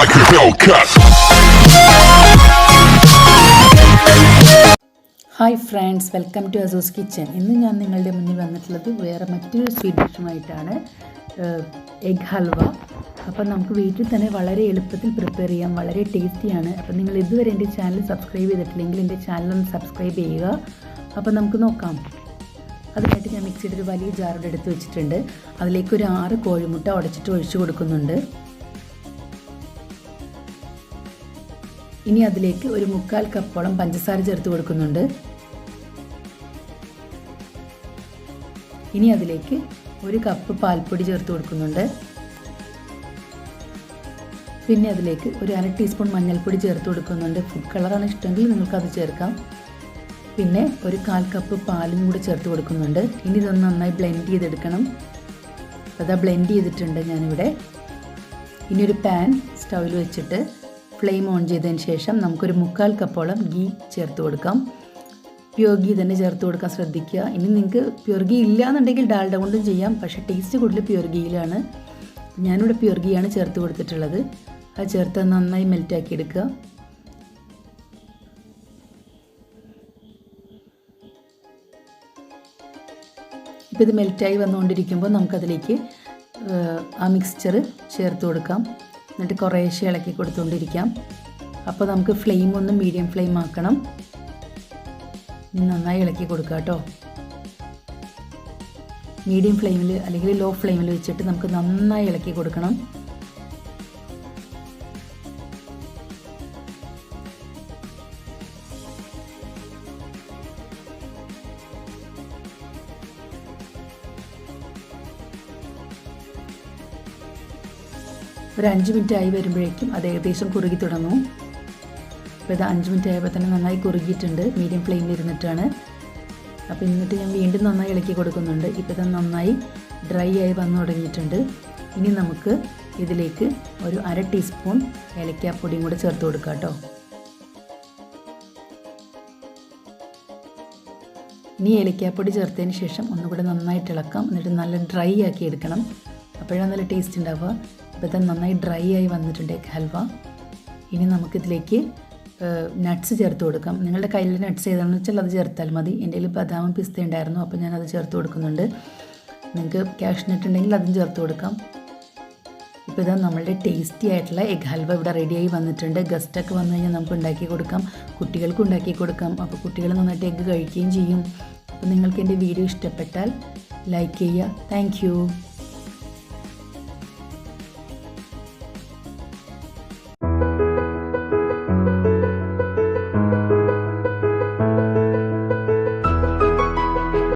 like a Hellcat. Hi friends, welcome to അസൂസ് kitchen. ഇന്ന് ഞാൻ നിങ്ങളുടെ മുന്നിൽ വന്നിട്ടുള്ളത് വേറെ മറ്റൊരു സ്വീറ്റ് ഡിഷുമായിട്ടാണ്, എഗ് ഹൽവ. അപ്പോൾ നമുക്ക് വീട്ടിൽ തന്നെ വളരെ എളുപ്പത്തിൽ പ്രിപ്പയർ ചെയ്യാം, വളരെ ടേസ്റ്റിയാണ്. അപ്പോൾ നിങ്ങൾ ഇതുവരെ എൻ്റെ ചാനൽ സബ്സ്ക്രൈബ് ചെയ്തിട്ടില്ലെങ്കിൽ എൻ്റെ ചാനൽ ഒന്ന് സബ്സ്ക്രൈബ് ചെയ്യുക. അപ്പോൾ നമുക്ക് നോക്കാം. അതിനായിട്ട് ഞാൻ മിക്സിയുടെ ഒരു വലിയ ജാറോടെ എടുത്ത് വെച്ചിട്ടുണ്ട്. അതിലേക്ക് ഒരു 6 കോഴിമുട്ട ഉടച്ചിട്ട് ഒഴിച്ചു കൊടുക്കുന്നുണ്ട്. ഇനി അതിലേക്ക് ഒരു 3/4 കപ്പോളം പഞ്ചസാര ചേർത്ത് കൊടുക്കുന്നുണ്ട്. ഇനി അതിലേക്ക് 1 കപ്പ് പാൽപ്പൊടി ചേർത്ത് കൊടുക്കുന്നുണ്ട്. പിന്നെ അതിലേക്ക് ഒരു 1/2 ടീസ്പൂൺ മഞ്ഞൾപ്പൊടി ചേർത്ത് കൊടുക്കുന്നുണ്ട്. ഫുഡ് കളറാണ് ഇഷ്ടമെങ്കിൽ നിങ്ങൾക്കത് ചേർക്കാം. പിന്നെ ഒരു 1/4 കപ്പ് പാലും കൂടി ചേർത്ത് കൊടുക്കുന്നുണ്ട്. ഇനി ഇതൊന്ന് നന്നായി ബ്ലെൻഡ് ചെയ്തെടുക്കണം. അതാ ബ്ലെൻഡ് ചെയ്തിട്ടുണ്ട് ഞാനിവിടെ. ഇനി ഒരു പാൻ സ്റ്റൗവിൽ വെച്ചിട്ട് ഫ്ലെയിം ഓൺ ചെയ്തതിന് ശേഷം നമുക്കൊരു 3/4 കപ്പോളം ഗീ ചേർത്ത് കൊടുക്കാം. പ്യുവർ ഗീ തന്നെ ചേർത്ത് കൊടുക്കാൻ ശ്രദ്ധിക്കുക. ഇനി നിങ്ങൾക്ക് പ്യുവർ ഗീ ഇല്ല എന്നുണ്ടെങ്കിൽ ഡാൽഡ കൊണ്ടും ചെയ്യാം, പക്ഷേ ടേസ്റ്റ് കൂടുതൽ പ്യുവർ ഗീയിലാണ്. ഞാനിവിടെ പ്യുവർ ഗീ ആണ് ചേർത്ത് കൊടുത്തിട്ടുള്ളത്. അത് ചേർത്ത് നന്നായി മെൽറ്റാക്കി എടുക്കുക. ഇപ്പോൾ ഇത് മെൽറ്റായി വന്നുകൊണ്ടിരിക്കുമ്പോൾ നമുക്കതിലേക്ക് ആ മിക്സ്ചർ ചേർത്ത് കൊടുക്കാം. എന്നിട്ട് കുറേശ്ശെ ഇളക്കി കൊടുത്തുകൊണ്ടിരിക്കാം. അപ്പോൾ നമുക്ക് ഫ്ലെയിം ഒന്ന് മീഡിയം ഫ്ലെയിം ആക്കണം. നന്നായി ഇളക്കി കൊടുക്കുക കേട്ടോ. മീഡിയം ഫ്ലെയിമിൽ അല്ലെങ്കിൽ ലോ ഫ്ലെയിമിൽ വെച്ചിട്ട് നമുക്ക് നന്നായി ഇളക്കി കൊടുക്കണം. ഒരു 5 മിനിറ്റ് ആയി വരുമ്പോഴേക്കും അത് ഏകദേശം കുറുകി തുടങ്ങും. അപ്പോൾ ഇത് 5 മിനിറ്റ് ആയപ്പോൾ തന്നെ നന്നായി കുറുകിയിട്ടുണ്ട്. മീഡിയം ഫ്ലെയിമിൽ ഇരുന്നിട്ടാണ്. അപ്പോൾ എന്നിട്ട് ഞാൻ വീണ്ടും നന്നായി ഇളക്കി കൊടുക്കുന്നുണ്ട്. ഇപ്പോൾ ഇത് നന്നായി ഡ്രൈ ആയി വന്നു തുടങ്ങിയിട്ടുണ്ട്. ഇനി നമുക്ക് ഇതിലേക്ക് ഒരു 1/2 ടീസ്പൂൺ ഏലക്കാപ്പൊടിയും കൂടെ ചേർത്ത് കൊടുക്കാം കേട്ടോ. ഇനി ഏലക്കാപ്പൊടി ചേർത്തതിന് ശേഷം ഒന്നുകൂടെ നന്നായിട്ട് ഇളക്കാം. എന്നിട്ട് നല്ല ഡ്രൈ ആക്കി എടുക്കണം. അപ്പോഴാണ് നല്ല ടേസ്റ്റ് ഉണ്ടാവുക. ഇപ്പോൾ തന്നെ നന്നായി ഡ്രൈ ആയി വന്നിട്ടുണ്ട് എഗ് ഹൽവ. ഇനി നമുക്കിതിലേക്ക് നട്ട്സ് ചേർത്ത് കൊടുക്കാം. നിങ്ങളുടെ കയ്യിൽ നട്ട്സ് ഏതാണെന്ന് വെച്ചാൽ അത് ചേർത്താൽ മതി. എൻ്റെ കയ്യിൽ ബദാമും പിസ്ത ഉണ്ടായിരുന്നു, അപ്പോൾ ഞാനത് ചേർത്ത് കൊടുക്കുന്നുണ്ട്. നിങ്ങൾക്ക് കാഷ്നട്ട് ഉണ്ടെങ്കിൽ അതും ചേർത്ത് കൊടുക്കാം. ഇപ്പോൾ ഇതാ നമ്മളുടെ ടേസ്റ്റി ആയിട്ടുള്ള എഗ് ഹൽവ ഇവിടെ റെഡിയായി വന്നിട്ടുണ്ട്. ഗസ്റ്റൊക്കെ വന്നു കഴിഞ്ഞാൽ നമുക്ക് ഉണ്ടാക്കി കൊടുക്കാം, കുട്ടികൾക്കും ഉണ്ടാക്കി കൊടുക്കാം. അപ്പോൾ കുട്ടികൾ നന്നായിട്ട് എഗ്ഗ് കഴിക്കുകയും ചെയ്യും. അപ്പോൾ നിങ്ങൾക്ക് എൻ്റെ വീഡിയോ ഇഷ്ടപ്പെട്ടാൽ ലൈക്ക് ചെയ്യുക. താങ്ക്